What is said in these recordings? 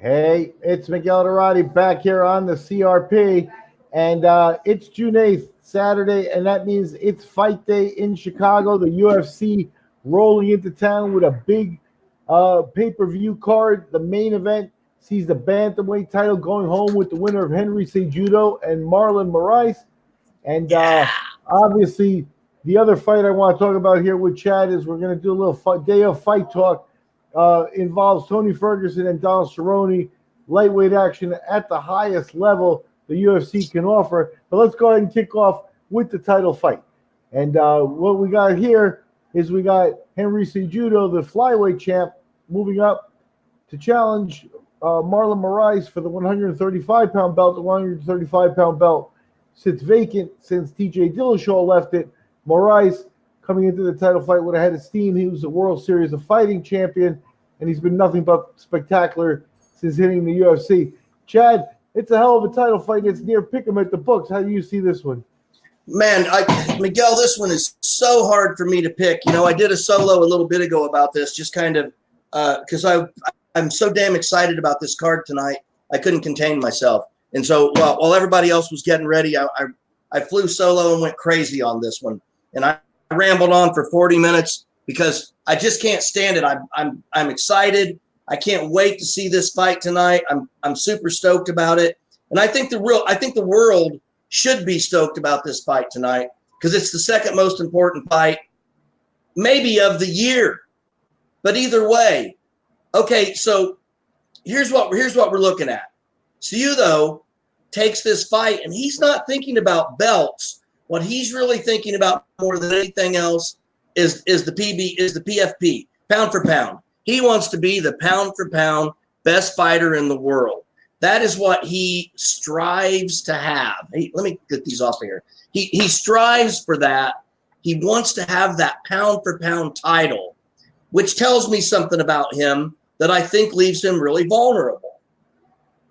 Hey, it's Miguel Iturrate back here on the CRP, and it's June 8th, Saturday, and that means it's fight day in Chicago. The UFC rolling into town with a big pay-per-view card. The main event sees the bantamweight title going home with the winner of Henry Cejudo and Marlon Moraes. And obviously, the other fight I want to talk about here with Chad is we're going to do a little day of fight talk. Involves Tony Ferguson and Donald Cerone, lightweight action at the highest level the UFC can offer. But let's go ahead and kick off with the title fight. And what we got here is we got Henry Cejudo, the flyweight champ, moving up to challenge Marlon Moraes for the 135-pound belt. The 135-pound belt sits vacant since TJ Dillashaw left it. Moraes coming into the title fight with a head of steam. He was a World Series of Fighting champion, and he's been nothing but spectacular since hitting the UFC. Chad, it's a hell of a title fight. It's near pick'em at the books. How do you see this one? Man, Miguel, this one is so hard for me to pick. You know, I did a solo a little bit ago about this, just kind of because I'm so damn excited about this card tonight. I couldn't contain myself. And so while everybody else was getting ready, I flew solo and went crazy on this one. And I rambled on for 40 minutes because I just can't stand it. I'm excited. I can't wait to see this fight tonight. I'm super stoked about it. And I think the world should be stoked about this fight tonight because it's the second most important fight maybe of the year. But either way, okay, so here's what we're looking at. Cejudo takes this fight and he's not thinking about belts. What he's really thinking about more than anything else is the PFP, pound for pound. He wants to be the pound for pound best fighter in the world. That is what he strives to have. Hey, let me get these off here. He strives for that. He wants to have that pound for pound title, which tells me something about him that I think leaves him really vulnerable.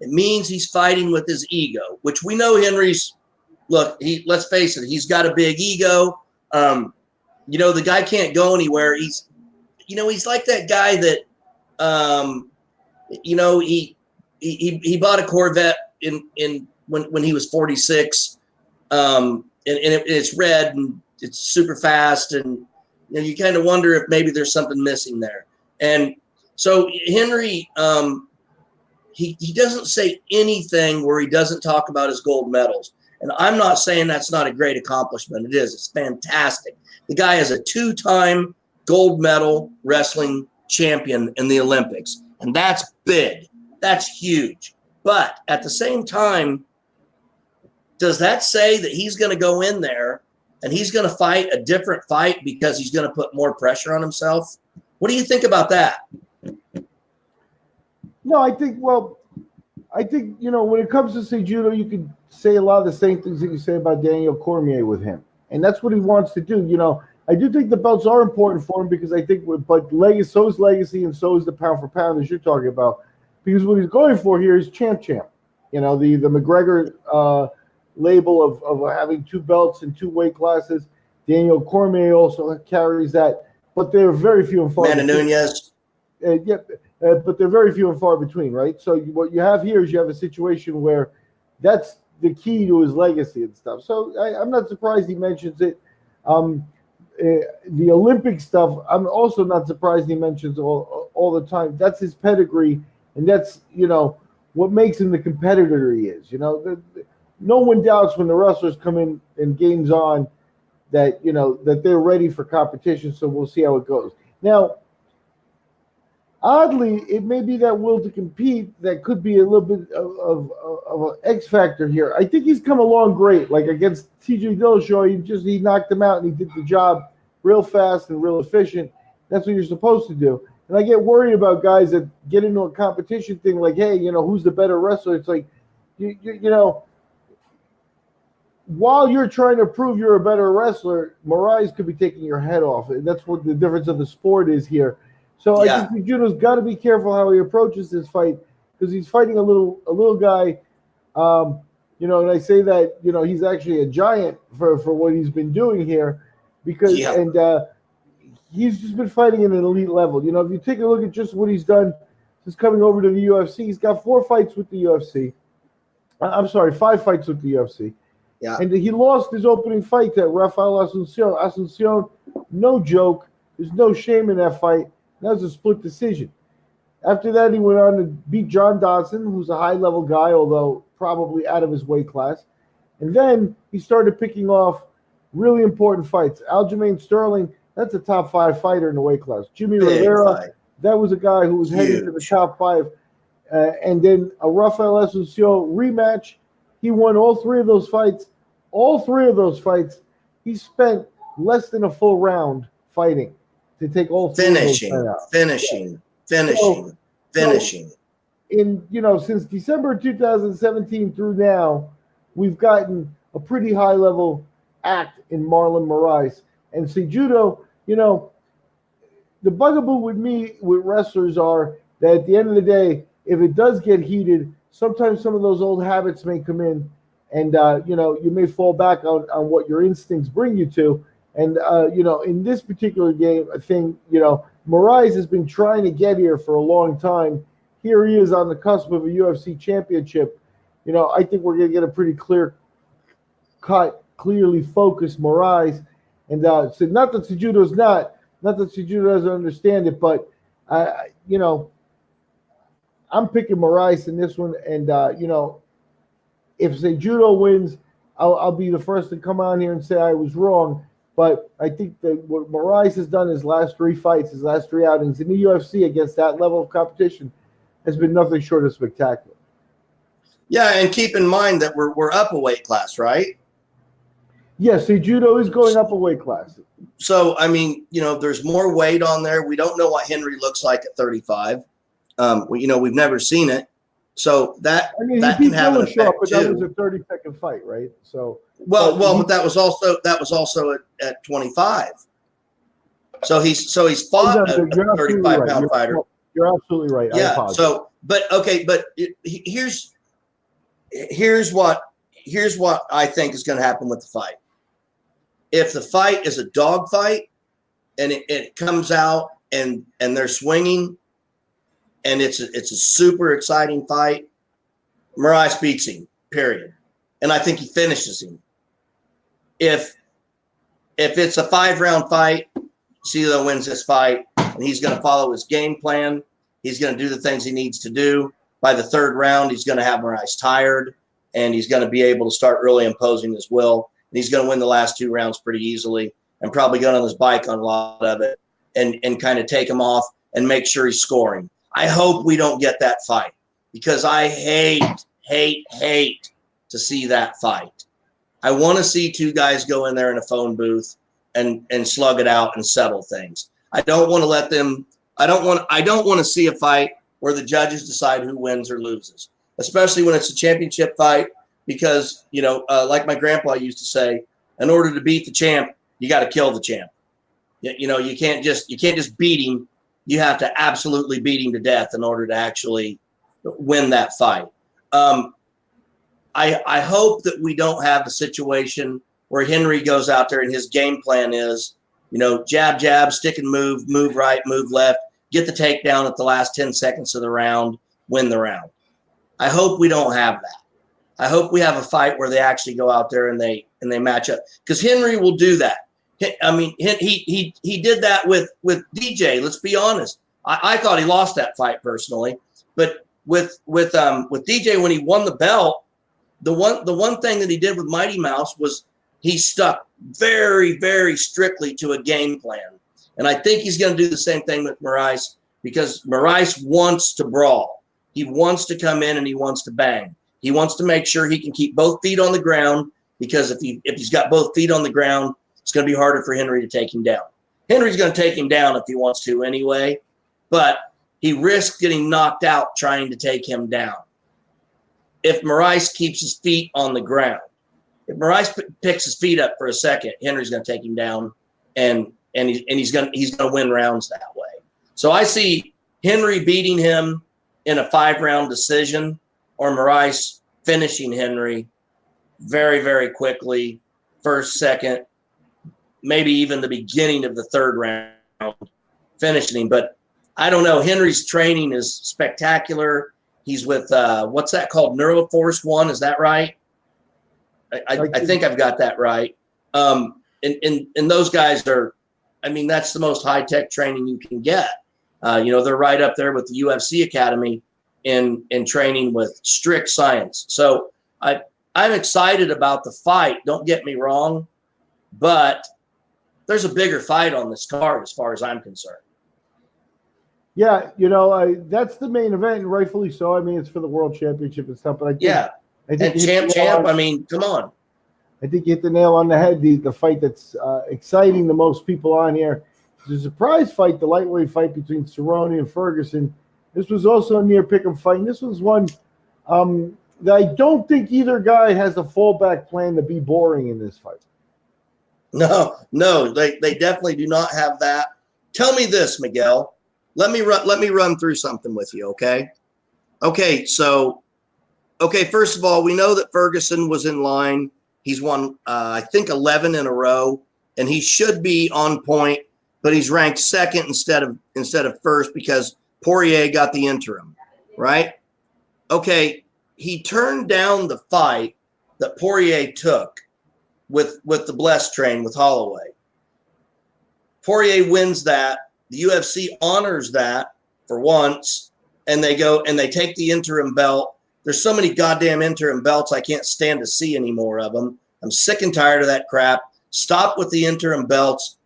It means he's fighting with his ego, which we know Henry's. Look, let's face it, he's got a big ego. The guy can't go anywhere. He's like that guy that, he bought a Corvette when he was 46, and it's red and it's super fast, and you kind of wonder if maybe there's something missing there. And so Henry, he doesn't say anything where he doesn't talk about his gold medals. And I'm not saying that's not a great accomplishment. It is. It's fantastic. The guy is a 2-time gold medal wrestling champion in the Olympics. And that's big. That's huge. But at the same time, does that say that he's going to go in there and he's going to fight a different fight because he's going to put more pressure on himself? What do you think about that? No, I think, when it comes to Cejudo, you could say a lot of the same things that you say about Daniel Cormier with him. And that's what he wants to do. I do think the belts are important for him because I think, so is legacy and so is the pound for pound, as you're talking about. Because what he's going for here is champ. The McGregor label of having 2 belts in 2 weight classes. Daniel Cormier also carries that. But they're very few and far between. Nunez. But they're very few and far between, right? So what you have here is you have a situation where that's the key to his legacy and stuff. So I'm not surprised he mentions it. The Olympic stuff, I'm also not surprised he mentions all the time. That's his pedigree, and that's, what makes him the competitor he is. No one doubts when the wrestlers come in and games on that, that they're ready for competition, so we'll see how it goes. Now, oddly, it may be that will to compete that could be a little bit of an X factor here. I think he's come along great. Like against TJ Dillashaw, he knocked him out and he did the job real fast and real efficient. That's what you're supposed to do. And I get worried about guys that get into a competition thing like, hey, who's the better wrestler? It's like, while you're trying to prove you're a better wrestler, Moraes could be taking your head off. And that's what the difference of the sport is here. So I think Cejudo's got to be careful how he approaches this fight because he's fighting a little guy, and I say that, he's actually a giant for what he's been doing here because he's just been fighting at an elite level. If you take a look at just what he's done is coming over to the UFC. He's got 4 fights with the UFC. I'm sorry, 5 fights with the UFC. Yeah. And he lost his opening fight to Rafael Asuncion. Asuncion, no joke. There's no shame in that fight. That was a split decision. After that, he went on to beat John Dodson, who's a high-level guy, although probably out of his weight class. And then he started picking off really important fights. Aljamain Sterling, that's a top 5 fighter in the weight class. Jimmy Big Rivera, fight. that was a guy who was heading to the top 5. And then a Rafael Asuncion rematch. He won all 3 of those fights. All 3 of those fights, he spent less than a full round fighting to take all 3 of those fights out. Finishing. So, in since December 2017 through now, we've gotten a pretty high level act in Marlon Moraes and Cejudo. The bugaboo with me with wrestlers are that at the end of the day, if it does get heated, sometimes some of those old habits may come in, and you may fall back on what your instincts bring you to. And in this particular thing, Moraes has been trying to get here for a long time. Here he is on the cusp of a UFC championship. I think we're going to get a pretty clear-cut, clearly focused Moraes. And so not that Cejudo's not that Cejudo doesn't understand it, but I'm picking Moraes in this one. And if Cejudo wins, I'll be the first to come on here and say I was wrong. But I think that what Moraes has done his last 3 fights, his last 3 outings in the UFC against that level of competition has been nothing short of spectacular. Yeah, and keep in mind that we're up a weight class, right? Yes, Cejudo is going up a weight class. So, I mean, there's more weight on there. We don't know what Henry looks like at 35. We've never seen it. So that can have an effect but too. That was a 30-second fight, right? So but that was also at 25. So he's fought a 35-pound fighter. You're absolutely right. Yeah. So, but here's what I think is going to happen with the fight. If the fight is a dog fight and it comes out and they're swinging, and it's a super exciting fight, Moraes beats him, period. And I think he finishes him. If it's a 5-round fight, Cejudo wins this fight, and he's going to follow his game plan. He's going to do the things he needs to do. By the 3rd round, he's going to have Moraes tired, and he's going to be able to start really imposing his will. And he's going to win the last 2 rounds pretty easily, and probably get on his bike on a lot of it and kind of take him off and make sure he's scoring. I hope we don't get that fight, because I hate to see that fight. I want to see 2 guys go in there in a phone booth and slug it out and settle things. I don't want to see a fight where the judges decide who wins or loses, especially when it's a championship fight, because, like my grandpa used to say, in order to beat the champ, you got to kill the champ. You can't just beat him. You have to absolutely beat him to death in order to actually win that fight. I hope that we don't have a situation where Henry goes out there and his game plan is, jab, jab, stick and move right, move left, get the takedown at the last 10 seconds of the round, win the round. I hope we don't have that. I hope we have a fight where they actually go out there and they match up, because Henry will do that. I mean, he did that with DJ. Let's be honest. I thought he lost that fight personally, but with DJ, when he won the belt, the one thing that he did with Mighty Mouse was he stuck very, very strictly to a game plan. And I think he's going to do the same thing with Moraes, because Moraes wants to brawl. He wants to come in and he wants to bang. He wants to make sure he can keep both feet on the ground, because if he's got both feet on the ground, it's going to be harder for Henry to take him down. Henry's going to take him down if he wants to anyway, but he risks getting knocked out trying to take him down. If Moraes keeps his feet on the ground, if Moraes picks his feet up for a second, Henry's going to take him down, and he's going to win rounds that way. So I see Henry beating him in a 5-round decision, or Moraes finishing Henry very, very quickly, first, second, maybe even the beginning of the 3rd round, finishing him. But I don't know. Henry's training is spectacular. He's with what's that called? Neuroforce One, is that right? I think I've got that right. And those guys are, I mean, that's the most high tech training you can get. They're right up there with the UFC Academy in training with strict science. So I'm excited about the fight. Don't get me wrong, but there's a bigger fight on this card as far as I'm concerned. Yeah, that's the main event, and rightfully so. I mean, it's for the world championship and stuff. But I think champ. I mean, come on. I think you hit the nail on the head. The fight that's exciting the most people on here is a surprise fight, the lightweight fight between Cerrone and Ferguson. This was also a near pick'em fight. And this was one that I don't think either guy has a fallback plan to be boring in this fight. No, they definitely do not have that. Tell me this, Miguel. Let me run through something with you, okay? First of all, we know that Ferguson was in line. He's won, I think, 11 in a row, and he should be on point, but he's ranked second instead of first because Poirier got the interim, right? Okay, he turned down the fight that Poirier took with the Bless train with Holloway. Poirier wins that. The UFC honors that for once, and they go and they take the interim belt. There's so many goddamn interim belts, I can't stand to see any more of them. I'm sick and tired of that crap. Stop with the interim belts.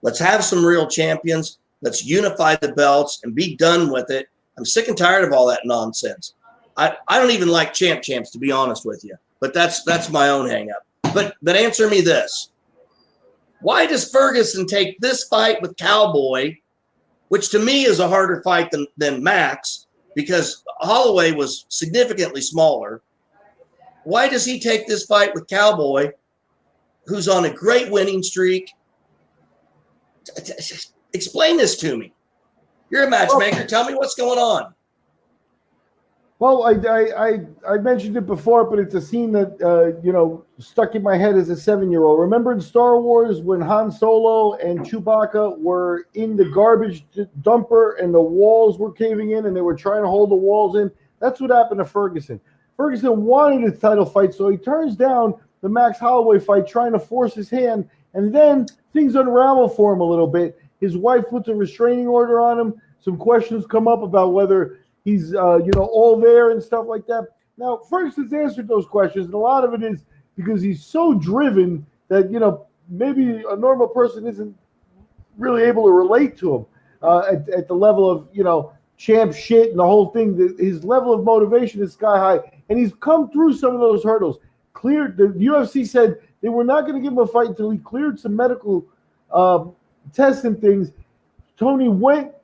Let's have some real champions. Let's unify the belts and be done with it. I'm sick and tired of all that nonsense. I don't even like champs, to be honest with you. But that's my own hang up. But answer me this. Why does Ferguson take this fight with Cowboy, which to me is a harder fight than Max, because Holloway was significantly smaller? Why does he take this fight with Cowboy, who's on a great winning streak? Explain this to me. You're a matchmaker. Tell me what's going on. Well, I mentioned it before, but it's a scene that stuck in my head as a 7-year-old. Remember in Star Wars when Han Solo and Chewbacca were in the garbage dumper and the walls were caving in and they were trying to hold the walls in? That's what happened to Ferguson. Ferguson wanted a title fight, so he turns down the Max Holloway fight, trying to force his hand, and then things unravel for him a little bit. His wife puts a restraining order on him. Some questions come up about whether he's, all there and stuff like that. Now, Ferguson's answered those questions, and a lot of it is because he's so driven that, maybe a normal person isn't really able to relate to him at the level of, champ shit and the whole thing. His level of motivation is sky high, and he's come through some of those hurdles. The UFC said they were not going to give him a fight until he cleared some medical tests and things. Tony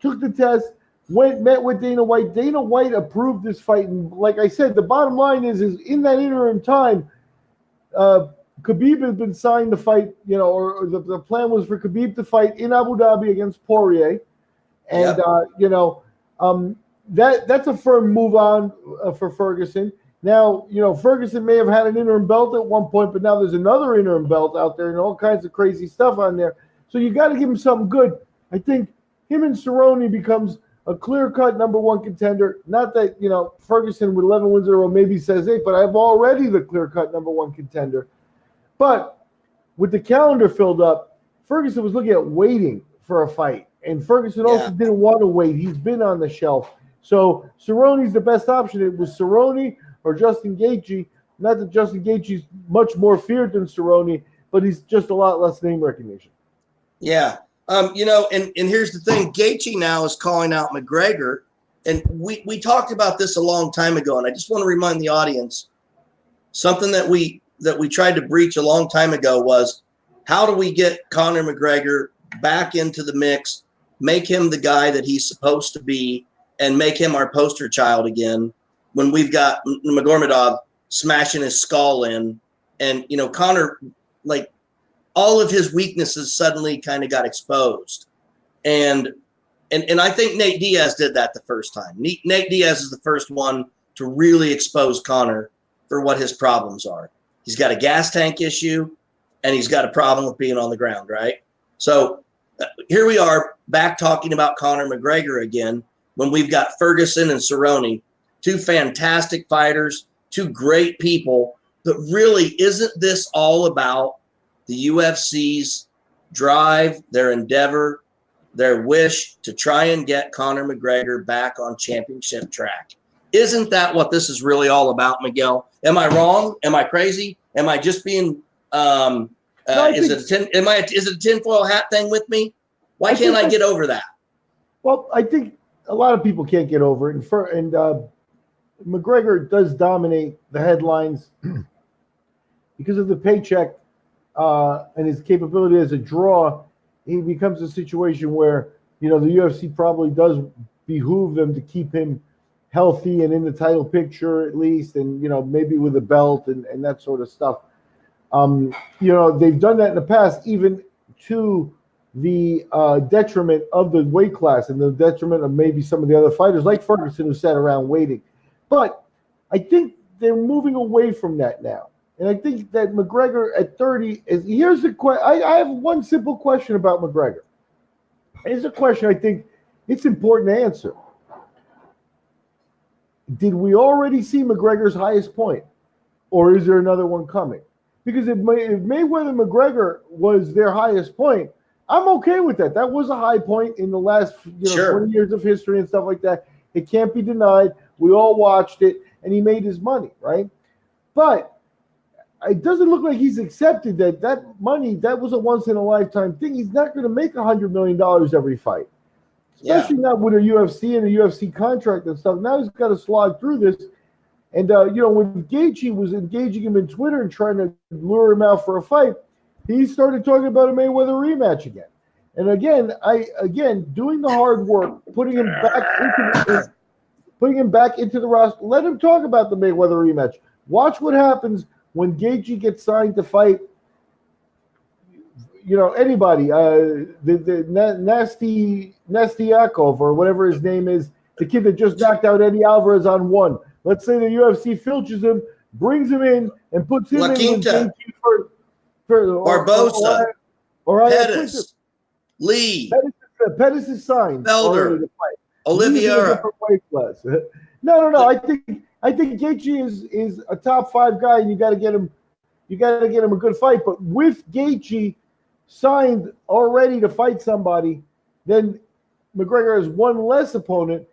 took the test, met with Dana White. Dana White approved this fight. And like I said, the bottom line is in that interim time, Khabib had been signed to fight, or the plan was for Khabib to fight in Abu Dhabi against Poirier. And, that's a firm move on for Ferguson. Now, Ferguson may have had an interim belt at one point, but now there's another interim belt out there and all kinds of crazy stuff on there. So you got to give him something good. I think him and Cerrone becomes a clear-cut number one contender. Not that, Ferguson with 11 wins in a row maybe says 8, but I've already the clear-cut number one contender. But with the calendar filled up, Ferguson was looking at waiting for a fight. And Ferguson also didn't want to wait. He's been on the shelf. So Cerrone's the best option. It was Cerrone or Justin Gaethje. Not that Justin Gaethje's much more feared than Cerrone, but he's just a lot less name recognition. Yeah. And here's the thing. Gaethje now is calling out McGregor. And we talked about this a long time ago, and I just want to remind the audience something that we tried to breach a long time ago was, how do we get Conor McGregor back into the mix, make him the guy that he's supposed to be, and make him our poster child again when we've got Magomedov smashing his skull in. And, Conor, like, all of his weaknesses suddenly kind of got exposed. And I think Nate Diaz did that the first time. Nate Diaz is the first one to really expose Conor for what his problems are. He's got a gas tank issue, and he's got a problem with being on the ground, right? So here we are back talking about Conor McGregor again when we've got Ferguson and Cerrone, two fantastic fighters, two great people. But really, isn't this all about the UFC's drive, their endeavor, their wish to try and get Conor McGregor back on championship track? Isn't that what this is really all about, Miguel? Am I wrong? Am I crazy? Am I just being is it a tinfoil hat thing with me? Why can't I get over that? Well, I think a lot of people can't get over it, and McGregor does dominate the headlines because of the paycheck and his capability as a draw. He becomes a situation where, the UFC probably does behoove them to keep him healthy and in the title picture at least, and maybe with a belt and that sort of stuff. They've done that in the past, even to the detriment of the weight class and the detriment of maybe some of the other fighters like Ferguson who sat around waiting. But I think they're moving away from that now. And I think that McGregor at 30 here's the question. I have one simple question about McGregor. Here's a question I think it's important to answer. Did we already see McGregor's highest point, or is there another one coming? Because if Mayweather McGregor was their highest point, I'm okay with that. That was a high point in the last 20 years of history and stuff like that. It can't be denied. We all watched it, and he made his money, right? But it doesn't look like he's accepted that money, that was a once-in-a-lifetime thing. He's not going to make $100 million every fight, especially not with a UFC and a UFC contract and stuff. Now he's got to slog through this. And, when Gaethje was engaging him in Twitter and trying to lure him out for a fight, he started talking about a Mayweather rematch again. And again, doing the hard work, putting him back into the roster. Let him talk about the Mayweather rematch. Watch what happens when Gaethje gets signed to fight, anybody, the Nasty Yakov or whatever his name is, the kid that just knocked out Eddie Alvarez on one. Let's say the UFC filches him, brings him in, and puts him in with Gaethje for Barbosa, Pettis, Lee. Pettis is signed. Felder, Oliveira. No. I think Gaethje is a top 5 guy, and you got to get him. You got to get him a good fight. But with Gaethje signed already to fight somebody, then McGregor has one less opponent,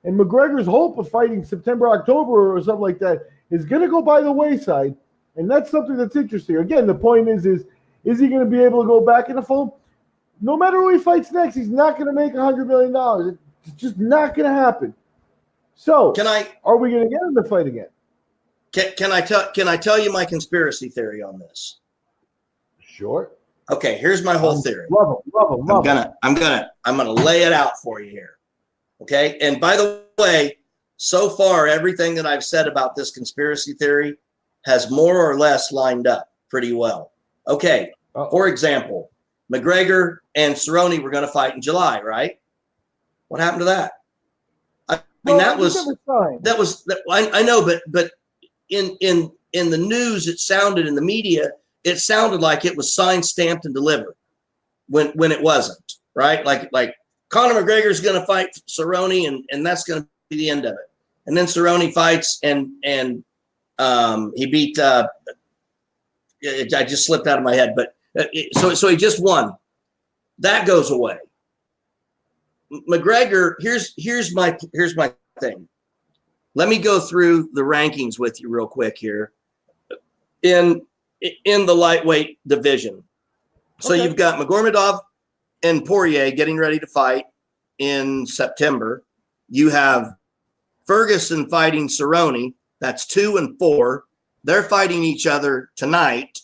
and McGregor's hope of fighting September, October, or something like that is going to go by the wayside, and that's something that's interesting. Again, the point is he going to be able to go back in the fold? No matter who he fights next, he's not going to make $100 million. It's just not going to happen. So, are we going to get him to fight again? Can I tell you my conspiracy theory on this? Sure. Okay, here's my whole theory. Love him. I'm gonna lay it out for you here. Okay, and by the way, so far everything that I've said about this conspiracy theory has more or less lined up pretty well. Okay, for example, McGregor and Cerrone were going to fight in July, right? What happened to that? I know, but in the news, it sounded in the media, it sounded like it was signed, stamped, and delivered when it wasn't, right? Like Conor McGregor is going to fight Cerrone, and that's going to be the end of it. And then Cerrone fights, and he beat. I just slipped out of my head, but so he just won. That goes away. McGregor, here's my thing. Let me go through the rankings with you real quick here. In the lightweight division. So you've got Magomedov and Poirier getting ready to fight in September. You have Ferguson fighting Cerrone. That's 2 and 4. They're fighting each other tonight.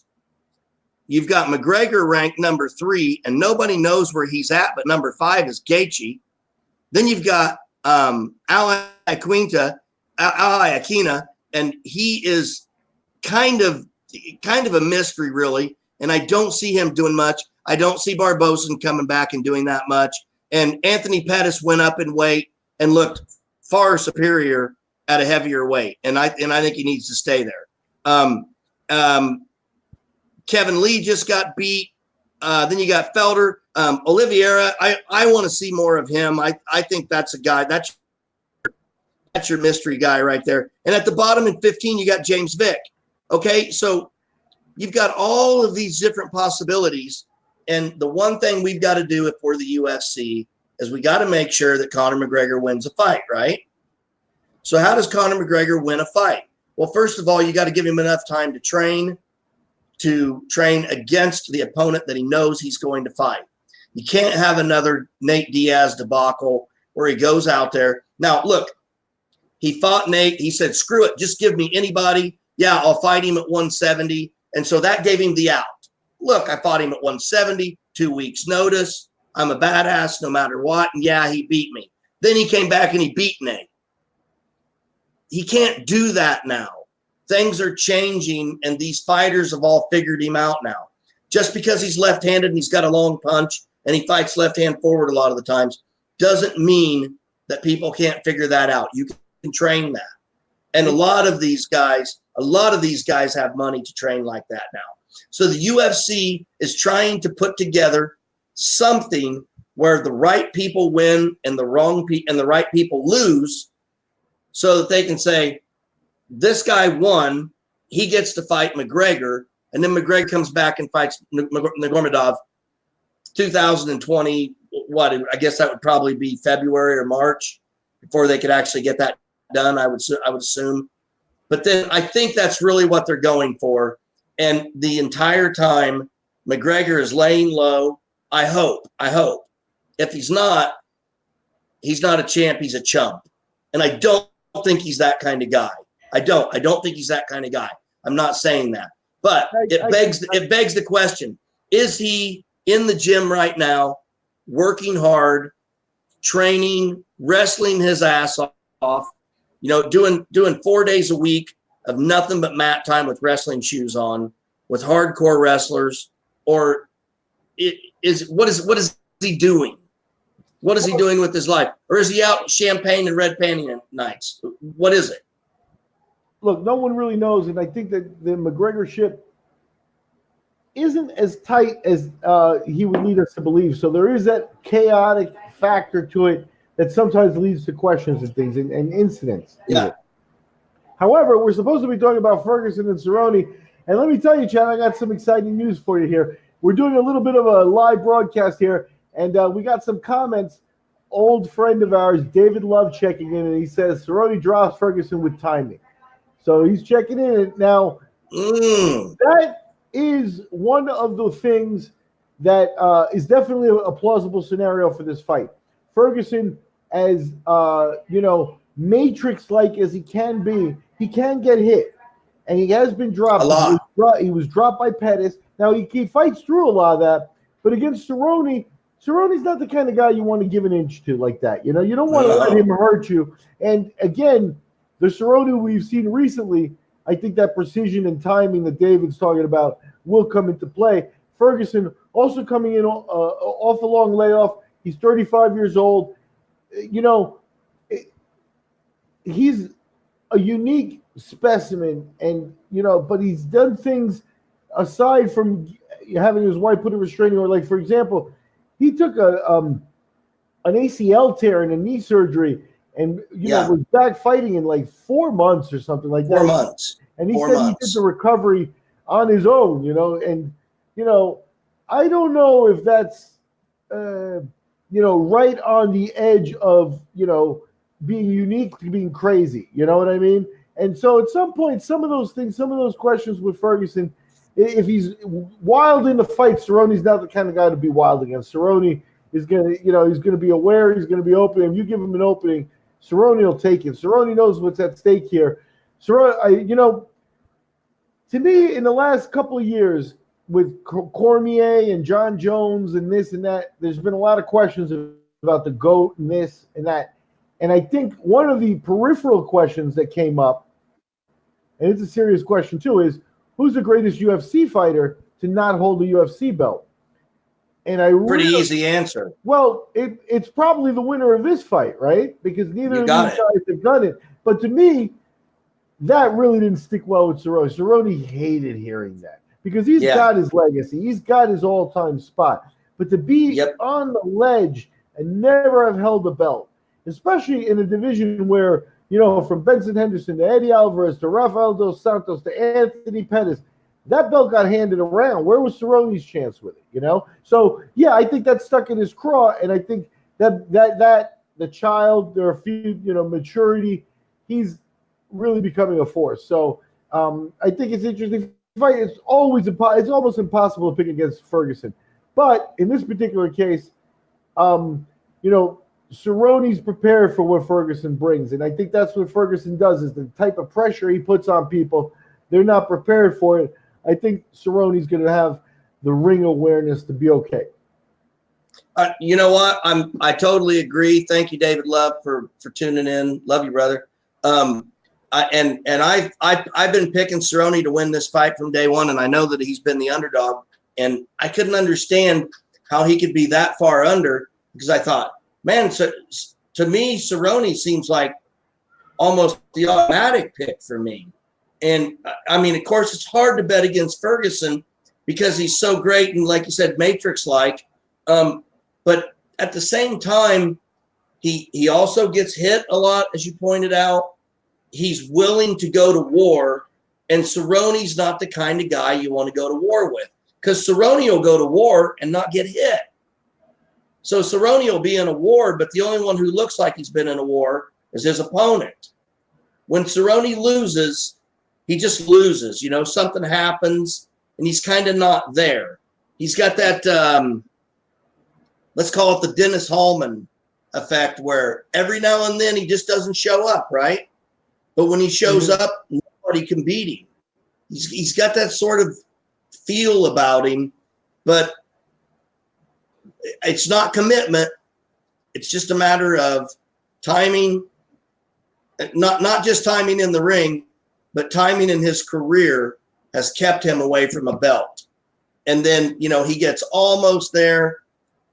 You've got McGregor ranked number 3, and nobody knows where he's at, but number 5 is Gaethje. Then you've got Ali Aquina, and he is kind of a mystery, really. And I don't see him doing much. I don't see Barbosa coming back and doing that much. And Anthony Pettis went up in weight and looked far superior at a heavier weight. And I think he needs to stay there. Kevin Lee just got beat. Then you got Felder, Oliveira. I want to see more of him. I think that's a guy that's your mystery guy right there. And at the bottom in 15, you got James Vick. Okay, so you've got all of these different possibilities. And the one thing we've got to do if we're the UFC is we got to make sure that Conor McGregor wins a fight, right? So how does Conor McGregor win a fight? Well, first of all, you got to give him enough time to train against the opponent that he knows he's going to fight. You can't have another Nate Diaz debacle where he goes out there. Now, look, he fought Nate. He said, screw it. Just give me anybody. Yeah, I'll fight him at 170. And so that gave him the out. Look, I fought him at 170, 2 weeks notice. I'm a badass no matter what. And yeah, he beat me. Then he came back and he beat Nate. He can't do that now. Things are changing, and these fighters have all figured him out now. Just because he's left-handed and he's got a long punch and he fights left-hand forward a lot of the times doesn't mean that people can't figure that out. You can train that. And a lot of these guys have money to train like that now. So the UFC is trying to put together something where the right people win and the right people lose, so that they can say, this guy won, he gets to fight McGregor, and then McGregor comes back and fights Nurmagomedov 2020, I guess that would probably be February or March before they could actually get that done, I would assume. But then I think that's really what they're going for. And the entire time, McGregor is laying low. I hope. If he's not a champ, he's a chump. And I don't think he's that kind of guy. I don't think he's that kind of guy. I'm not saying that. But it begs the question, is he in the gym right now, working hard, training, wrestling his ass off, doing 4 days a week of nothing but mat time with wrestling shoes on, with hardcore wrestlers, or what is he doing? What is he doing with his life? Or is he out champagne and red panty nights? What is it? Look, no one really knows, and I think that the McGregor ship isn't as tight as he would lead us to believe. So there is that chaotic factor to it that sometimes leads to questions and things and incidents. Yeah. However, we're supposed to be talking about Ferguson and Cerrone, and let me tell you, Chad, I got some exciting news for you here. We're doing a little bit of a live broadcast here, and we got some comments. Old friend of ours, David Love, checking in, and he says Cerrone drops Ferguson with timing. So he's checking in now. That is one of the things that is definitely a plausible scenario for this fight. Ferguson, as Matrix-like as he can be, he can get hit, and he has been dropped. A lot. He was dropped by Pettis. Now he fights through a lot of that, but against Cerrone's not the kind of guy you want to give an inch to like that. You don't want to let him hurt you. And again, the Cerrone we've seen recently, I think that precision and timing that David's talking about will come into play. Ferguson also coming in off a long layoff. He's 35 years old. He's a unique specimen, and but he's done things aside from having his wife put a restraining order. Like, for example, he took an ACL tear and a knee surgery, and was back fighting in like 4 months or something like that. 4 months. And he said he did the recovery on his own, and I don't know if that's right on the edge of being unique to being crazy. You know what I mean? And so at some point, some of those questions with Ferguson, if he's wild in the fight, Cerrone's not the kind of guy to be wild against. Cerrone is gonna, he's gonna be aware, he's gonna be open. If you give him an opening, Cerrone will take it. Cerrone knows what's at stake here. Cerrone, to me, in the last couple of years with Cormier and John Jones and this and that, there's been a lot of questions about the GOAT and this and that. And I think one of the peripheral questions that came up, and it's a serious question too, is who's the greatest UFC fighter to not hold a UFC belt? And pretty easy answer. Well, it's probably the winner of this fight, right? Because neither of these guys have done it. But to me, that really didn't stick well with Cerrone. Cerrone hated hearing that because he's got his legacy. He's got his all-time spot. But to be on the ledge and never have held a belt, especially in a division where, from Benson Henderson to Eddie Alvarez to Rafael dos Santos to Anthony Pettis, that belt got handed around. Where was Cerrone's chance with it, So, yeah, I think that's stuck in his craw, and I think that the child, there are a few, maturity, he's really becoming a force. So I think it's interesting fight. It's almost impossible to pick against Ferguson. But in this particular case, Cerrone's prepared for what Ferguson brings. And I think that's what Ferguson does, is the type of pressure he puts on people. They're not prepared for it. I think Cerrone's going to have the ring awareness to be okay. You know what? I totally agree. Thank you, David Love, for tuning in. Love you, brother. I've been picking Cerrone to win this fight from day one, and I know that he's been the underdog. And I couldn't understand how he could be that far under, because I thought, man, so, to me, Cerrone seems like almost the automatic pick for me. And I mean, of course, it's hard to bet against Ferguson because he's so great and, like you said, Matrix-like. But at the same time, he also gets hit a lot, as you pointed out. He's willing to go to war, and Cerrone's not the kind of guy you want to go to war with, because Cerrone will go to war and not get hit. So Cerrone will be in a war, but the only one who looks like he's been in a war is his opponent. When Cerrone loses, he just loses. Something happens, and he's kind of not there. He's got that, let's call it the Dennis Hallman effect, where every now and then he just doesn't show up, right? But when he shows up, nobody can beat him. He's got that sort of feel about him, but it's not commitment. It's just a matter of timing, not just timing in the ring, but timing in his career has kept him away from a belt. And then, he gets almost there,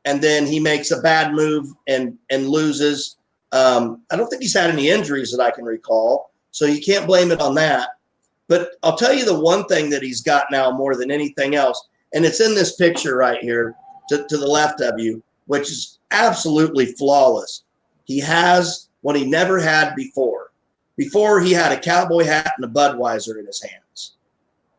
and then he makes a bad move and loses. I don't think he's had any injuries that I can recall, so you can't blame it on that. But I'll tell you the one thing that he's got now more than anything else, and it's in this picture right here to the left of you, which is absolutely flawless. He has what he never had before. Before, he had a cowboy hat and a Budweiser in his hands.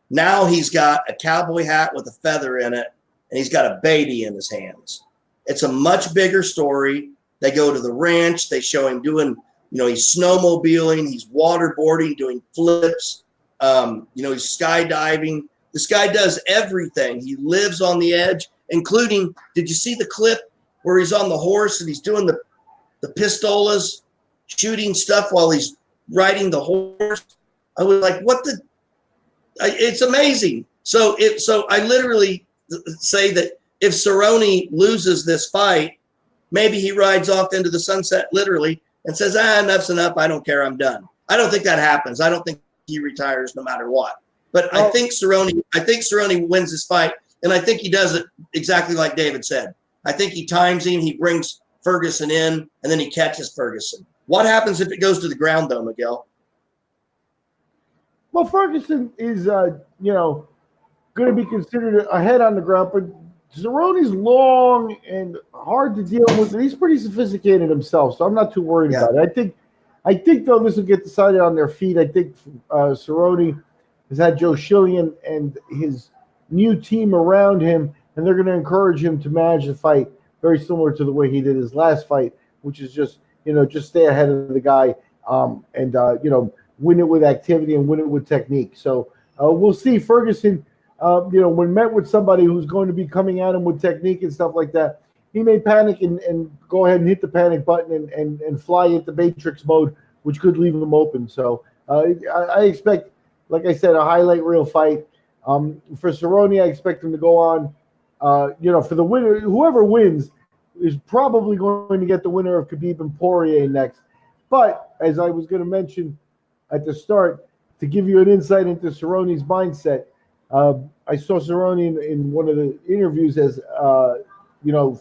Now he's got a cowboy hat with a feather in it, and he's got a baby in his hands. It's a much bigger story. They go to the ranch. They show him doing, he's snowmobiling, he's waterboarding, doing flips. He's skydiving. This guy does everything. He lives on the edge, including, did you see the clip where he's on the horse and he's doing the pistolas, shooting stuff while he's riding the horse? I was like, it's amazing. So I literally say that if Cerrone loses this fight, maybe he rides off into the sunset literally and says, enough's enough. I don't care. I'm done. I don't think that happens. I don't think he retires no matter what. But I think Cerrone wins this fight, and I think he does it exactly like David said. I think he times him. He brings Ferguson in, and then he catches Ferguson. What happens if it goes to the ground, though, Miguel? Well, Ferguson is, going to be considered ahead on the ground, but Cerrone's long and hard to deal with, and he's pretty sophisticated himself, so I'm not too worried about it. I think, though, this will get decided on their feet. I think Cerrone has had Joe Schillian and his new team around him, and they're going to encourage him to manage the fight very similar to the way he did his last fight, which is just stay ahead of the guy and win it with activity and win it with technique. So we'll see. Ferguson, when met with somebody who's going to be coming at him with technique and stuff like that, he may panic and go ahead and hit the panic button and fly into Matrix mode, which could leave him open. So I expect, like I said, a highlight reel fight. For Cerrone, I expect him to go on. For the winner, whoever wins is probably going to get the winner of Khabib and Poirier next. But as I was going to mention at the start, to give you an insight into Cerrone's mindset, I saw Cerrone in one of the interviews as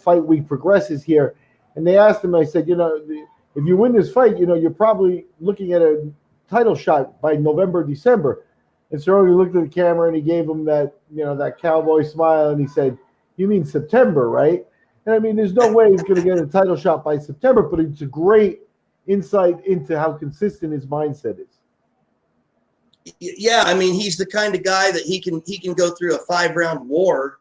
fight week progresses here, and they asked him, I said, if you win this fight, you're probably looking at a title shot by November, December. And Cerrone looked at the camera and he gave him that, that cowboy smile, and he said, "You mean September, right?" And I mean, there's no way he's going to get a title shot by September, but it's a great insight into how consistent his mindset is. Yeah, I mean, he's the kind of guy that he can go through a 5-round war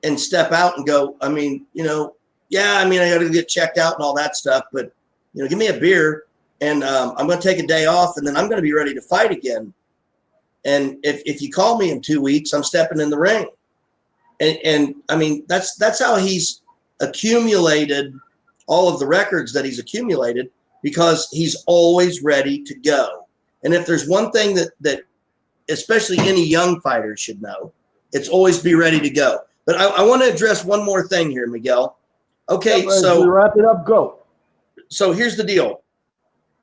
and step out and go, I mean, I got to get checked out and all that stuff, but give me a beer and I'm going to take a day off and then I'm going to be ready to fight again. And if you call me in 2 weeks, I'm stepping in the ring. And I mean, that's how he's accumulated all of the records that he's accumulated, because he's always ready to go. And if there's one thing that especially any young fighter should know, it's always be ready to go. But I want to address one more thing here, Miguel. Okay, so we wrap it up. Go. So here's the deal.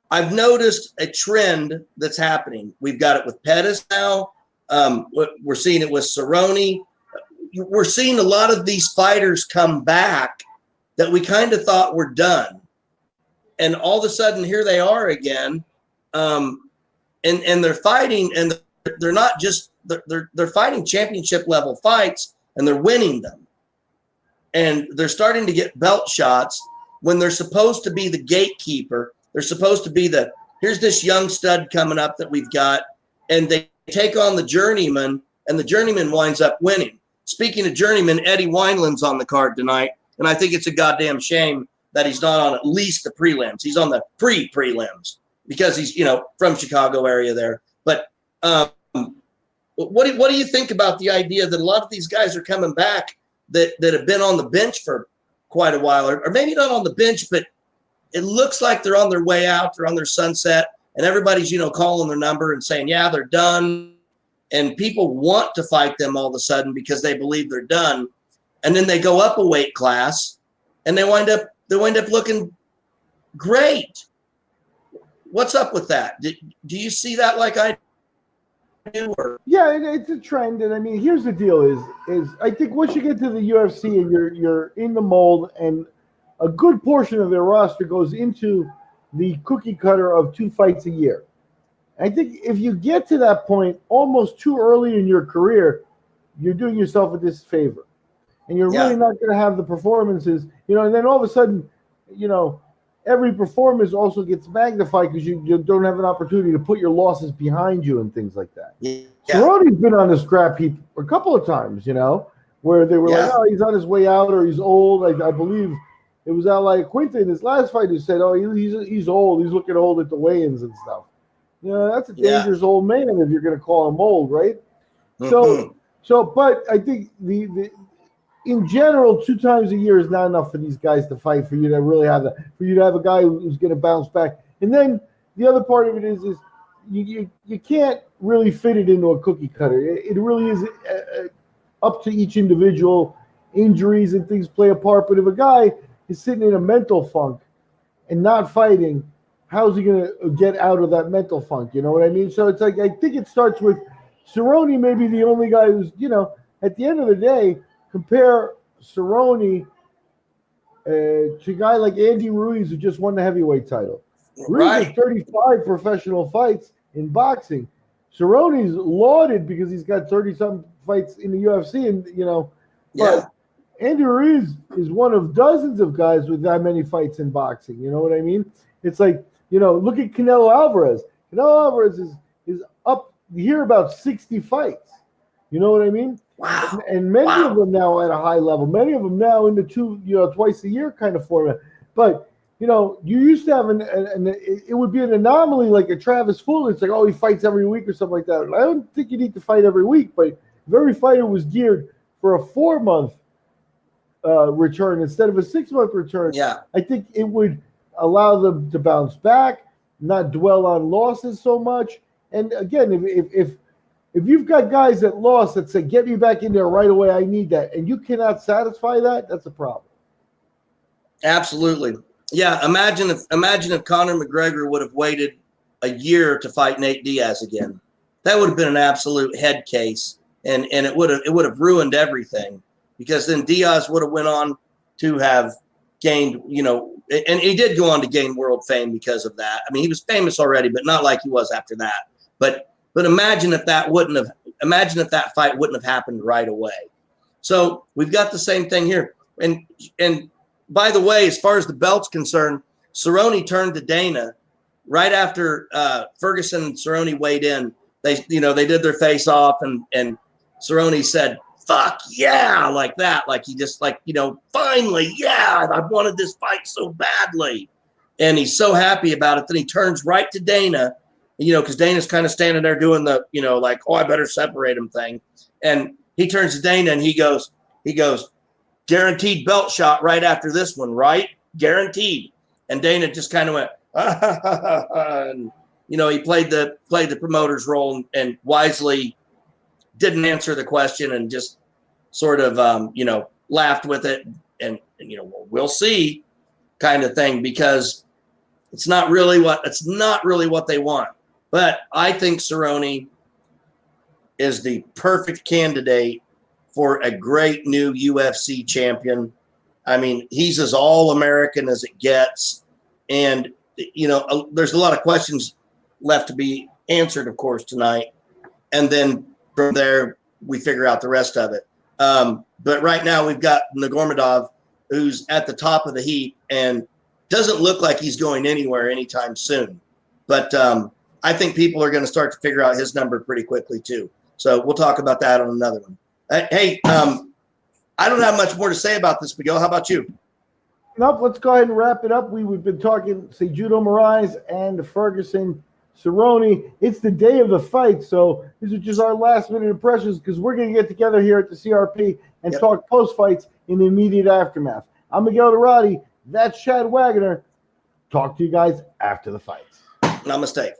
I've noticed a trend that's happening. We've got it with Pettis now. We're seeing it with Cerrone. We're seeing a lot of these fighters come back that we kind of thought were done. And all of a sudden, here they are again. And they're fighting, and they're not just they're fighting championship level fights, and they're winning them. And they're starting to get belt shots when they're supposed to be the gatekeeper. They're supposed to be here's this young stud coming up that we've got, and they take on the journeyman, and the journeyman winds up winning. Speaking of journeyman, Eddie Wineland's on the card tonight, and I think it's a goddamn shame that he's not on at least the prelims. He's on the pre-prelims because he's, from Chicago area there. But what do you think about the idea that a lot of these guys are coming back that have been on the bench for quite a while, or maybe not on the bench, but it looks like they're on their way out, they're on their sunset, and everybody's, calling their number and saying, yeah, they're done. And people want to fight them all of a sudden because they believe they're done. And then they go up a weight class and they wind up looking great. What's up with that? Do you see that like I do? Or? Yeah, it's a trend. And I mean, here's the deal is I think once you get to the UFC and you're in the mold, and a good portion of their roster goes into the cookie cutter of 2 fights a year. I think if you get to that point almost too early in your career, you're doing yourself a disfavor. And you're really not going to have the performances, and then all of a sudden, every performance also gets magnified because you don't have an opportunity to put your losses behind you and things like that. Yeah. Cerrone's been on the scrap heap a couple of times, where they were like, oh, he's on his way out or he's old. I believe it was Ally Quinta in his last fight who said, oh, he's old. He's looking old at the weigh-ins and stuff. That's a dangerous old man if you're going to call him old, right? Mm-hmm. So, but I think the in general, 2 times a year is not enough for these guys to fight for you to really have that. For you to have a guy who's going to bounce back, and then the other part of it is you can't really fit it into a cookie cutter. It really is up to each individual. Injuries and things play a part, but if a guy is sitting in a mental funk and not fighting, how's he going to get out of that mental funk? You know what I mean? So it's like, I think it starts with Cerrone, maybe the only guy who's, at the end of the day, compare Cerrone to a guy like Andy Ruiz, who just won the heavyweight title. Ruiz has 35 professional fights in boxing. Cerrone's lauded because he's got 30-something fights in the UFC, and, but Andy Ruiz is one of dozens of guys with that many fights in boxing. You know what I mean? It's like, look at Canelo Alvarez. Canelo Alvarez is up, you hear about 60 fights. You know what I mean? Wow. And many of them now at a high level. Many of them now in the twice a year kind of format. But, you used to have it would be an anomaly like a Travis Fuller. It's like, oh, he fights every week or something like that. I don't think you need to fight every week, but if every fighter was geared for a 4-month return instead of a 6-month return, I think it would allow them to bounce back, not dwell on losses so much. And again, if you've got guys that lost that say, get me back in there right away, I need that, and you cannot satisfy that, that's a problem. Absolutely. Yeah, imagine if Conor McGregor would have waited a year to fight Nate Diaz again. That would have been an absolute head case, and it would have ruined everything, because then Diaz would have went on to have gained, and he did go on to gain world fame because of that. I mean, he was famous already, but not like he was after that. But But imagine if that fight wouldn't have happened right away. So we've got the same thing here. And by the way, as far as the belt's concerned, Cerrone turned to Dana right after Ferguson and Cerrone weighed in. They did their face off, and Cerrone said, "Fuck yeah," like that. Like he just finally, yeah, I wanted this fight so badly. And he's so happy about it. Then he turns right to Dana, because Dana's kind of standing there doing the, oh, I better separate him thing. And he turns to Dana and he goes, guaranteed belt shot right after this one, right? Guaranteed. And Dana just kind of went, and, he played the promoter's role and wisely didn't answer the question and just sort of, laughed with it and we'll see kind of thing, because it's not really what they want. But I think Cerrone is the perfect candidate for a great new UFC champion. I mean, he's as all-American as it gets. And, there's a lot of questions left to be answered, of course, tonight. And then from there, we figure out the rest of it. But right now we've got Nurmagomedov, who's at the top of the heap and doesn't look like he's going anywhere anytime soon. But I think people are going to start to figure out his number pretty quickly too. So we'll talk about that on another one. Hey, I don't have much more to say about this, Miguel. How about you? Nope, let's go ahead and wrap it up. We've been talking Cejudo Moraes and Ferguson Cerrone. It's the day of the fight, so these are just our last-minute impressions because we're going to get together here at the CRP and talk post-fights in the immediate aftermath. I'm Miguel Iturrate. That's Chad Wagoner. Talk to you guys after the fights. Namaste.